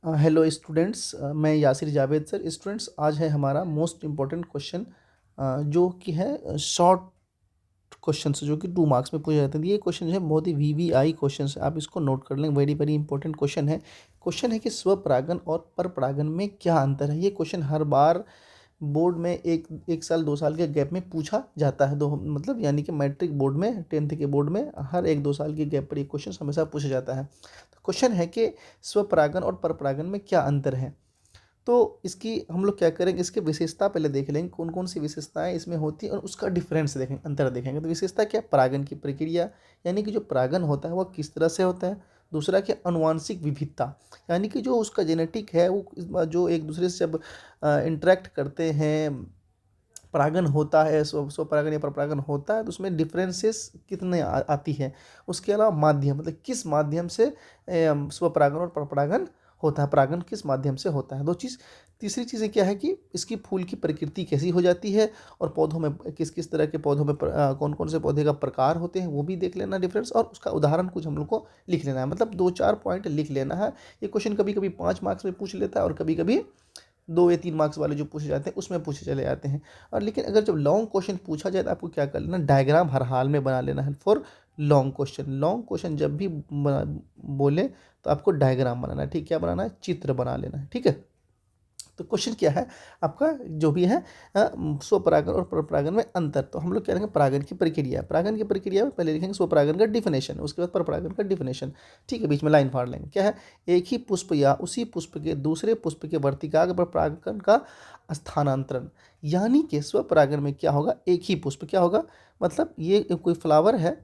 Hello students, मैं Yasir Javed sir. Students, आज है हमारा मोस्ट इम्पॉर्टेंट क्वेश्चन जो कि है शॉर्ट क्वेश्चन जो कि 2 मार्क्स में पूछे जाते हैं। ये क्वेश्चन जो है बहुत ही वीवीआई क्वेश्चन है, आप इसको नोट कर लें। वेरी वेरी इंपॉर्टेंट क्वेश्चन है। क्वेश्चन है कि स्वपरागन और परपरागन में क्या अंतर है। ये क्वेश्चन हर बार बोर्ड में एक एक साल 2 साल के गैप में पूछा जाता है। दो मतलब यानी कि मैट्रिक बोर्ड में, 10th के बोर्ड में हर 1-2 साल के गैप पर ये क्वेश्चन हमेशा पूछा जाता है। तो क्वेश्चन है कि स्वपरागन और परपरागन में क्या अंतर है। तो इसकी हम लोग क्या करेंगे, इसकी विशेषता पहले देख लेंगे, कौन कौन सी विशेषताएं इसमें होती हैं और उसका डिफरेंस देखेंगे, अंतर देखेंगे। तो विशेषता क्या, परागन की प्रक्रिया, यानी कि जो परागन होता है वह किस तरह से होता है। दूसरा क्या, अनुवांशिक विविधता, यानी कि जो उसका जेनेटिक है वो जो एक दूसरे से जब इंटरेक्ट करते हैं, परागन होता है, स्वपरागन या परपरागन होता है, तो उसमें डिफरेंसेस कितने आती है। उसके अलावा माध्यम, मतलब किस माध्यम से स्वपरागन और परपरागन होता है, परागन किस माध्यम से होता है, 2 चीज़। तीसरी चीज़ क्या है कि इसकी फूल की प्रकृति कैसी हो जाती है, और पौधों में किस किस तरह के पौधों में कौन कौन से पौधे का प्रकार होते हैं, वो भी देख लेना डिफरेंस, और उसका उदाहरण कुछ हम लोग को लिख लेना है। मतलब 2-4 पॉइंट लिख लेना है। ये क्वेश्चन कभी कभी 5 मार्क्स में पूछ लेता है, और कभी कभी 2 या 3 मार्क्स वाले जो पूछे जाते हैं उसमें पूछे चले जाते हैं। और लेकिन अगर जब लॉन्ग क्वेश्चन पूछा जाए तो आपको क्या कर लेना, डायग्राम हर हाल में बना लेना है for long question. Long question जब भी बोले तो आपको डायग्राम बनाना है। ठीक, क्या बनाना है, चित्र बना लेना है। ठीक है। तो क्वेश्चन क्या है आपका, जो भी है स्वपरागन और परपरागन में अंतर। तो हम लोग क्या करेंगे, परागन की प्रक्रिया। परागन की प्रक्रिया में पहले लिखेंगे स्वपरागन का डिफिनेशन, उसके बाद परपरागन का डिफिनेशन। ठीक है, बीच में लाइन फाड़ लेंगे। क्या है, एक ही पुष्प या उसी पुष्प के दूसरे पुष्प के वर्तिकाग्र पर परागन का स्थानांतरण। यानी कि स्वपरागन में क्या होगा, एक ही पुष्प क्या होगा, मतलब ये कोई फ्लावर है,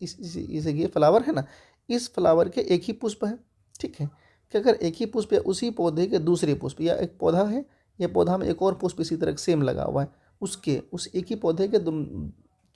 इसे ये फ्लावर है ना, इस फ्लावर के एक ही पुष्प है। ठीक है, कि अगर एक ही पुष्प या उसी पौधे के दूसरे पुष्प, या एक पौधा है, या पौधा में एक और पुष्प इसी तरह सेम लगा हुआ है, उसके उस एक ही पौधे के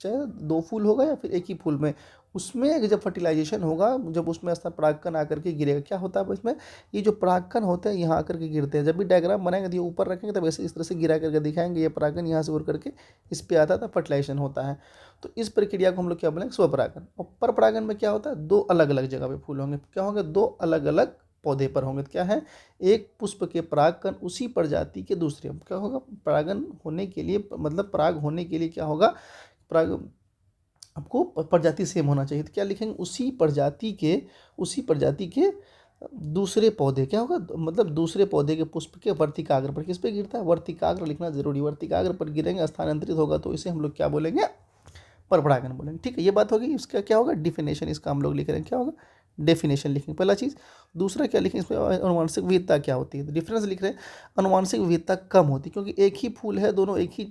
चाहे 2 फूल होगा या फिर एक ही फूल में, उसमें जब फर्टिलाइजेशन होगा, जब उसमें ऐसा परागकण आकर के गिरेगा, क्या होता है इसमें, ये जो परागकण होते हैं यहाँ आकर के गिरते हैं। जब भी डायग्राम बनाएंगे तो ये ऊपर रखेंगे, तब ऐसे इस तरह से गिरा करके दिखाएंगे, ये परागकण यहाँ से उड़ करके इस पे आता था, फर्टिलाइजेशन होता है। तो इस प्रक्रिया को हम लोग क्या बोलेंगे, स्वपरागन। और परपरागन में क्या होता है, 2 अलग अलग जगह पे फूल होंगे। क्या होंगे, 2 अलग अलग पौधे पर होंगे। तो क्या है, एक पुष्प के परागकण उसी प्रजाति के दूसरे, क्या होगा, परागन होने के लिए, मतलब पराग होने के लिए क्या होगा, पराग आपको प्रजाति सेम होना चाहिए। तो क्या लिखेंगे, उसी प्रजाति के दूसरे पौधे, क्या होगा, मतलब दूसरे पौधे के पुष्प के वर्तिकाग्र पर, किस पे गिरता है, वर्तिकाग्र लिखना जरूरी। वर्तिकाग्र पर गिरेंगे, स्थानांतरित होगा, तो इसे हम लोग क्या बोलेंगे, परपरागन बोलेंगे। ठीक है, ये बात होगी। इसका क्या होगा, डिफिनेशन, इसका हम लोग लिख रहे हैं, क्या होगा, डेफिनेशन लिखेंगे पहला चीज़। दूसरा क्या लिखेंगे, इसमें अनुवांशिक विविधता क्या होती है, तो डिफरेंस लिख रहे हैं। अनुवांशिक विविधता कम होती है, क्योंकि एक ही फूल है, दोनों एक ही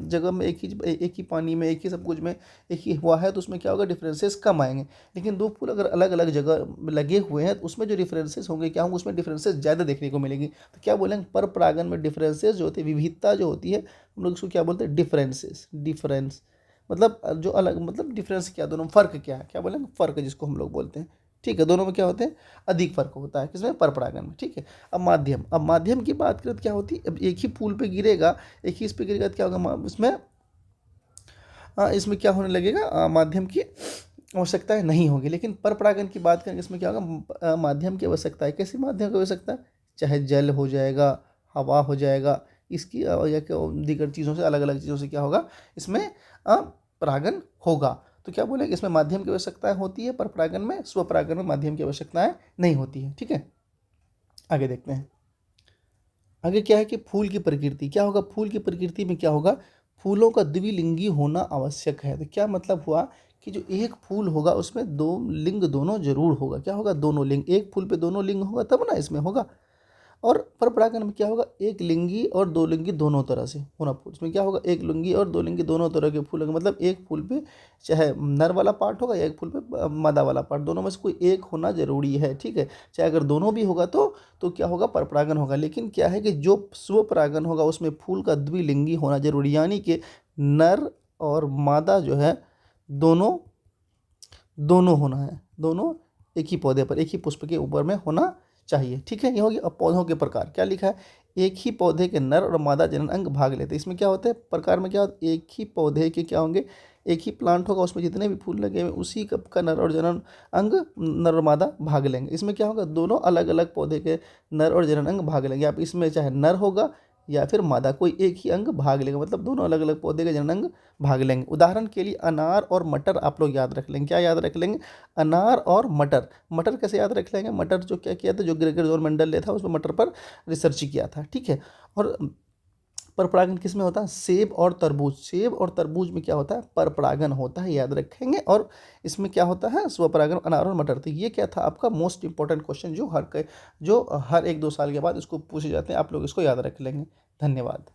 जगह में, एक ही पानी में, एक ही सब कुछ में एक ही हुआ है, तो उसमें क्या होगा, डिफरेंसेस कम आएंगे। लेकिन 2 फूल अगर अलग अलग जगह लगे हुए हैं तो उसमें जो डिफरेंसेस होंगे, क्या होंगे, उसमें डिफरेंसेस ज़्यादा देखने को मिलेगी। तो क्या बोलेंगे, पर परागन में डिफरेंसेस जो होती है, विविधता जो होती है, हम लोग इसको क्या बोलते हैं, डिफरेंसेस। डिफरेंस मतलब जो अलग, मतलब डिफरेंस क्या, दोनों फर्क क्या है, क्या बोलेंगे, फर्क जिसको हम लोग बोलते हैं। ठीक है, दोनों में क्या होते हैं, अधिक फर्क होता है, किसमें, पर परागन में। ठीक है। अब माध्यम की बात करें तो क्या होती है, अब एक ही फूल पे गिरेगा, एक ही इस पे गिरेगा, तो क्या होगा, इसमें क्या होने लगेगा, माध्यम की आवश्यकताएं नहीं होगी। लेकिन पर परागन की बात करेंगे, इसमें क्या होगा, माध्यम की आवश्यकता है। कैसी माध्यम की आवश्यकता है, चाहे जल हो जाएगा, हवा हो जाएगा, इसकी या दीगर चीज़ों से, अलग अलग चीज़ों से क्या होगा, इसमें परागन होगा। तो क्या बोलेंगे, इसमें माध्यम की आवश्यकताएं होती है, पर परागन में, स्वपरागन में माध्यम की आवश्यकताएं नहीं होती है। ठीक है, आगे देखते हैं। आगे क्या है कि फूल की प्रकृति क्या होगा, फूल की प्रकृति में क्या होगा, फूलों का द्विलिंगी होना आवश्यक है। तो क्या मतलब हुआ कि जो एक फूल होगा उसमें 2 लिंग दोनों जरूर होगा। क्या होगा, दोनों लिंग, एक फूल पे दोनों लिंग होगा तब ना इसमें होगा। और पर परागन में क्या होगा, एक लिंगी और 2 लिंगी दोनों तरह से होना फूल। इसमें क्या होगा, एक लिंगी और 2 लिंगी दोनों तरह के फूल होंगे। मतलब एक फूल पे चाहे नर वाला पार्ट होगा, या एक फूल पे मादा वाला पार्ट, दोनों में से कोई एक होना जरूरी है। ठीक है, चाहे अगर दोनों भी होगा तो क्या होगा, पर परागन होगा। लेकिन क्या है कि जो स्वपरागन होगा उसमें फूल का द्विलिंगी होना जरूरी, यानी कि नर और मादा जो है, दोनों दोनों होना है, दोनों एक ही पौधे पर, एक ही पुष्प के ऊपर में होना चाहिए। ठीक है, ये होगी। अब पौधों के प्रकार क्या लिखा है, एक ही पौधे के नर और मादा जनन अंग भाग लेते हैं। इसमें क्या होता है, प्रकार में क्या होता है, एक ही पौधे के क्या होंगे, एक ही प्लांट होगा, उसमें जितने भी फूल लगे हुए उसी का नर और जनन अंग नर और मादा भाग लेंगे। इसमें क्या होगा, दोनों अलग अलग पौधे के नर और जनन अंग भाग लेंगे। आप इसमें चाहे नर होगा या फिर मादा, कोई एक ही अंग भाग लेगा, मतलब दोनों अलग अलग पौधे के जनन अंग भाग लेंगे। उदाहरण के लिए अनार और मटर आप लोग याद रख लेंगे। क्या याद रख लेंगे, अनार और मटर। मटर कैसे याद रख लेंगे, मटर जो क्या किया था, जो ग्रेगर जोन मेंडल ले था उसमें मटर पर रिसर्च किया था, ठीक है। और परपरागन किस में होता है, सेब और तरबूज। सेब और तरबूज में क्या होता है, परपरागन होता है, याद रखेंगे। और इसमें क्या होता है, स्वपरागन अनार और मटर। तो ये क्या था आपका मोस्ट इंपॉर्टेंट क्वेश्चन, जो हर 1-2 साल के बाद इसको पूछे जाते हैं। आप लोग इसको याद रख लेंगे। धन्यवाद।